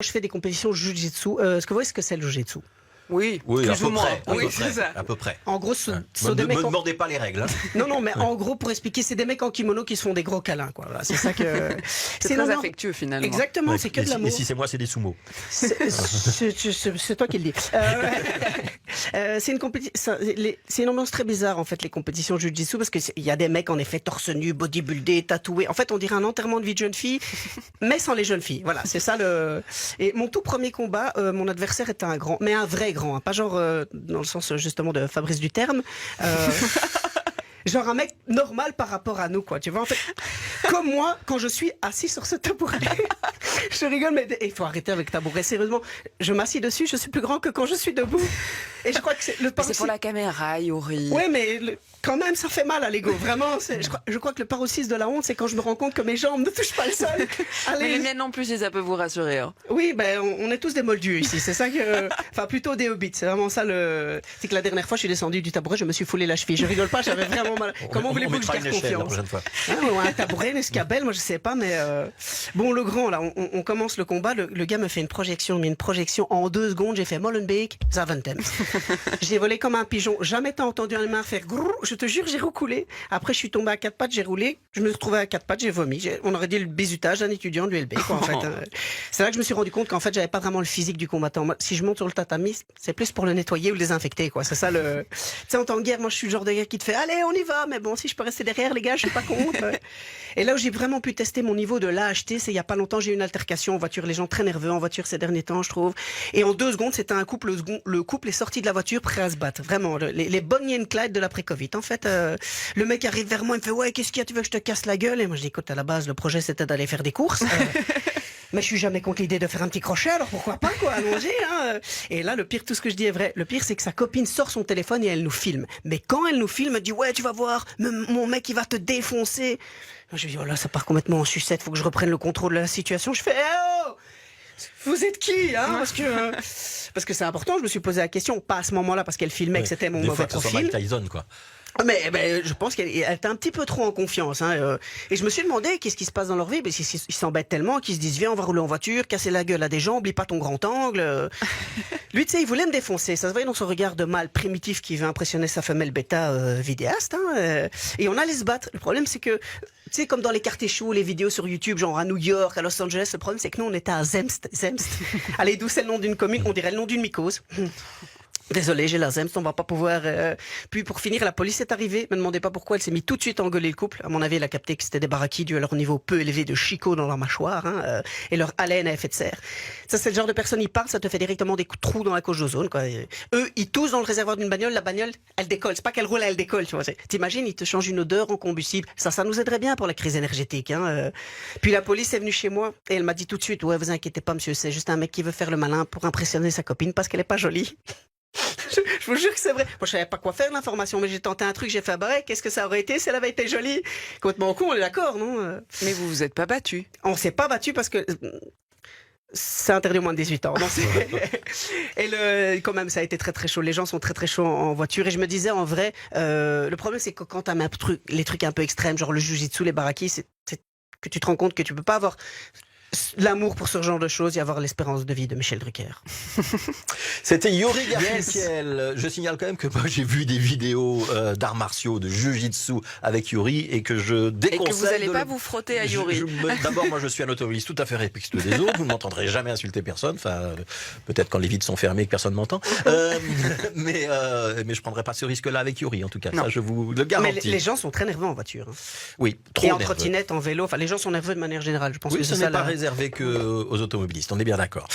Je fais des compétitions Jiu-Jitsu. Est-ce que vous voyez ce que c'est le Jiu-Jitsu? Oui, Oui, à plus peu ou moins. près. Oui, c'est ça. À peu près. En gros, Ne me demandez pas les règles. Hein. Non, mais en gros, pour expliquer, c'est des mecs en kimono qui se font des gros câlins, quoi. Voilà, c'est ça que. C'est très affectueux finalement. Exactement, c'est que de l'amour. Et si c'est moi, c'est des sumo. C'est toi qui le dis. C'est une ambiance très bizarre, en fait, les compétitions de Jiu-Jitsu, parce qu'il y a des mecs, en effet, torse nu, bodybuildés, tatoués. En fait, on dirait un enterrement de vie de jeune fille, mais sans les jeunes filles. Voilà, c'est ça le. Et mon tout premier combat, mon adversaire était un grand, mais un vrai grand, hein, pas genre dans le sens justement de Fabrice du terme. Genre un mec normal par rapport à nous, quoi. Tu vois, en fait, comme moi, quand je suis assis sur ce tabouret, je rigole, mais il faut arrêter avec tabouret. Sérieusement, je m'assis dessus, je suis plus grand que quand je suis debout. Et je crois que c'est le C'est pour la caméra, Yuri. Ouais, mais quand même, ça fait mal à l'ego. Vraiment, je crois que le paroxysme de la honte, c'est quand je me rends compte que mes jambes ne touchent pas le sol. Allez. Mais les miennes non plus, si ça peut vous rassurer. Hein. Oui, ben on est tous des moldus ici. C'est ça que, enfin plutôt des hobbits. C'est vraiment ça le. C'est que la dernière fois, je suis descendu du tabouret, je me suis foulé la cheville. Je rigole pas, j'avais vraiment mal. Comment voulez-vous que je garde confiance? Un tabouret, une escabelle, moi je sais pas, mais bon, le grand là, on commence le combat. Le gars me fait une projection, en 2 secondes. J'ai fait Molenbeek, Zaventem. J'ai volé comme un pigeon. Jamais t'as entendu un humain faire grrr. Je te jure, j'ai recoulé. Après, je suis tombé à 4 pattes, j'ai roulé. Je me suis retrouvé à 4 pattes, j'ai vomi. On aurait dit le bizutage d'un étudiant de l'ULB, quoi, en fait. C'est là que je me suis rendu compte qu'en fait, j'avais pas vraiment le physique du combattant. Moi, si je monte sur le tatami, c'est plus pour le nettoyer ou le désinfecter, quoi. C'est ça le. Tu sais, en temps de guerre, moi, je suis le genre de gars qui te fait, allez, on y va. Mais bon, si je peux rester derrière, les gars, je suis pas contre. Et là où j'ai vraiment pu tester mon niveau de lâcheté, c'est il y a pas longtemps, j'ai eu une altercation en voiture. Les gens très nerveux en voiture ces derniers temps, je trouve. Et en 2 secondes, c'était un couple. Le couple est sorti de la voiture prêt à se battre. Vraiment, les Bonnie and Clyde de l'après-Covid. En fait, le mec arrive vers moi, il me fait, ouais, qu'est-ce qu'il y a, tu veux que je te casse la gueule? Et moi, je dis, écoute, à la base, le projet, c'était d'aller faire des courses. Mais je suis jamais contre l'idée de faire un petit crochet, alors pourquoi pas, quoi, allons-y, hein. Et là, le pire, tout ce que je dis est vrai. Le pire, c'est que sa copine sort son téléphone et elle nous filme. Mais quand elle nous filme, elle dit, ouais, tu vas voir, mon mec, il va te défoncer. Moi, je dis, oh là, ça part complètement en sucette, faut que je reprenne le contrôle de la situation. Je fais, oh! Vous êtes qui, hein? Parce que c'est important, je me suis posé la question, pas à ce moment-là, parce qu'elle filmait que c'était mon mauvais profil. Mike Tyson, quoi. Mais je pense qu'elle était un petit peu trop en confiance. Hein, et je me suis demandé qu'est-ce qui se passe dans leur vie. Ils s'embêtent tellement qu'ils se disent viens, on va rouler en voiture, casser la gueule à des gens, oublie pas ton grand angle. Lui, tu sais, il voulait me défoncer. Ça se voyait dans son regard de mâle primitif qui veut impressionner sa femelle bêta vidéaste. Hein, et on allait se battre. Le problème, c'est que, tu sais, comme dans les cartes échoues, les vidéos sur YouTube, genre à New York, à Los Angeles, le problème, c'est que nous, on était à Zemst. Allez, d'où c'est le nom d'une commune? On dirait le nom d'une mycose. Désolé, j'ai la Zemst, on va pas pouvoir. Puis pour finir, la police est arrivée. Me demandez pas pourquoi, elle s'est mise tout de suite à engueuler le couple. À mon avis, elle a capté que c'était des baraquis dus à leur niveau peu élevé de chicot dans leur mâchoire, hein, et leur haleine à effet de serre. Ça, c'est le genre de personne, ils parlent, ça te fait directement des trous dans la couche d'ozone, quoi. Eux, ils toussent dans le réservoir d'une bagnole, la bagnole, elle décolle. C'est pas qu'elle roule, elle décolle, tu vois. T'imagines, ils te changent une odeur en combustible. Ça nous aiderait bien pour la crise énergétique, hein. Puis la police est venue chez moi et elle m'a dit tout de suite, ouais, vous inquiétez pas, monsieur, c'est juste un mec qui veut faire le malin pour impressionner sa copine parce qu'elle est pas jolie. Je vous jure que c'est vrai. Moi, je savais pas quoi faire l'information, mais j'ai tenté un truc, j'ai fait, bah ouais, qu'est-ce que ça aurait été si elle avait été jolie? Complètement con, on est d'accord, non? Mais vous vous êtes pas battu. On s'est pas battu parce que c'est interdit aux moins de 18 ans. Non, et quand même, ça a été très très chaud. Les gens sont très très chauds en voiture. Et je me disais, en vrai, le problème, c'est que quand t'as les trucs un peu extrêmes, genre le jujitsu, les baraki, c'est que tu te rends compte que tu peux pas avoir l'amour pour ce genre de choses et avoir l'espérance de vie de Michel Drucker. C'était Yuri Garfinkel. Je signale quand même que moi j'ai vu des vidéos d'arts martiaux, de jiu-jitsu avec Yuri et que je déconseille. Et que vous n'allez pas vous frotter à Yuri. D'abord, moi je suis un automobiliste tout à fait respectueux des autres. Vous ne m'entendrez jamais insulter personne. Enfin, peut-être quand les vitres sont fermées et que personne m'entend. Mais je prendrai pas ce risque-là avec Yuri en tout cas. Non. Ça, je vous le garantis. Mais les gens sont très nerveux en voiture. Hein. Oui, trop et en nerveux. trottinette, en vélo. Enfin, les gens sont nerveux de manière générale. Je pense oui, que ce c'est n'est ça pas réservé qu'aux automobilistes. On est bien d'accord.